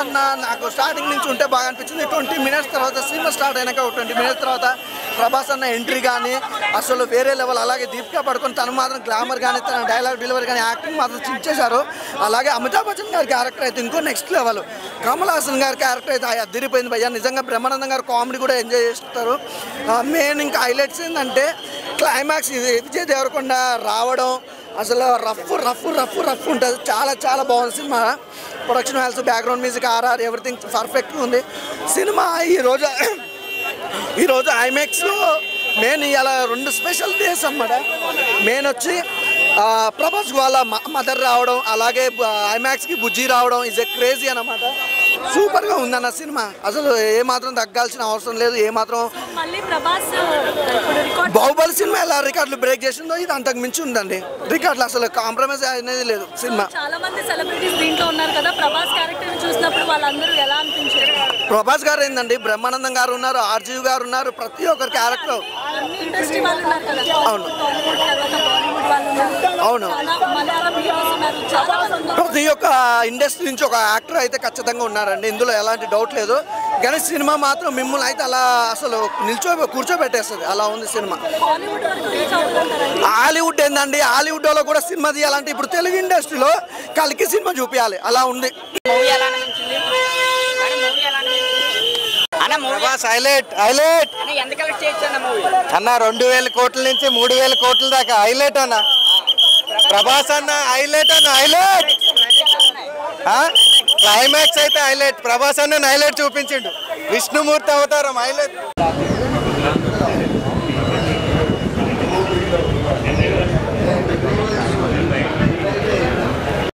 అన్న నాకు స్టార్టింగ్ నుంచి ఉంటే బాగా అనిపించింది. 20 minutes తర్వాత సినిమా స్టార్ట్ అయినాక 20 minutes తర్వాత ప్రభాస్ అన్న ఎంట్రీ కానీ అసలు వేరే లెవెల్. అలాగే దీపికా పడుకొని తను మాత్రం గ్లామర్ కానీ తన డైలాగ్ డెలివరీ కానీ యాక్టింగ్ మాత్రం చించేశారు. అలాగే అమితాబ్ బచ్చన్ గారి క్యారెక్టర్ అయితే ఇంకో నెక్స్ట్ లెవెల్. కమల్ హాసన్ గారి క్యారెక్టర్ అయితే అదిరిపోయింది భయ్యా. నిజంగా బ్రహ్మానందం గారు కామెడీ కూడా ఎంజాయ్ చేస్తారు. మెయిన్ ఇంకా హైలైట్స్ ఏంటంటే క్లైమాక్స్ ఇది విజయ్ దేవరకొండ రావడం అసలు రఫ్ ఉంటుంది. చాలా బాగుంది సినిమా. Production values, background music, RR everything పర్ఫెక్ట్గా ఉంది సినిమా. ఈరోజు ఐమాక్స్లో మెయిన్ ఇవాళ 2 స్పెషల్ డేస్ అన్నమాట. మెయిన్ వచ్చి ప్రభాస్ వాళ్ళ మదర్ రావడం, అలాగే ఐమాక్స్కి బుజ్జి రావడం ఇస్ ఎ క్రేజీ అన్నమాట. సూపర్గా ఉందన్న సినిమా. అసలు ఏమాత్రం తగ్గాల్సిన అవసరం లేదు. ఏమాత్రం బాహుబలి సినిమా ఎలా రికార్డులు బ్రేక్ చేసిందో ఇది అంతకు మించి ఉందండి. రికార్డులు అసలు కాంప్రమైజ్ అనేది లేదు సినిమా. ప్రభాస్ గారు ఏందండి, బ్రహ్మానందం గారు ఉన్నారు, ఆర్జీవి గారు ఉన్నారు, ప్రతి ఒక్కరి క్యారెక్టర్. అవును ప్రతి ఒక్క ఇండస్ట్రీ నుంచి ఒక యాక్టర్ అయితే ఖచ్చితంగా ఉన్నారండి, ఇందులో ఎలాంటి డౌట్ లేదు. కానీ సినిమా మాత్రం మిమ్మల్ని అయితే అలా అసలు కూర్చోబెట్టేస్తుంది. అలా ఉంది సినిమా. హాలీవుడ్ ఏందండి, హాలీవుడ్లో కూడా సినిమా తీయాలంటే ఇప్పుడు తెలుగు ఇండస్ట్రీలో కలికి సినిమా చూపించాలి. అలా ఉంది. హైలైట్ అన్న 2000 కోట్ల నుంచి 3000 కోట్ల దాకా హైలైట్ అన్న. ప్రభాస్ అన్న హైలైట్ క్లైమాక్స్ అయితే హైలైట్. ప్రభాస్ అన్న హైలైట్ చూపించిండు. విష్ణుమూర్తి అవతారం హైలైట్.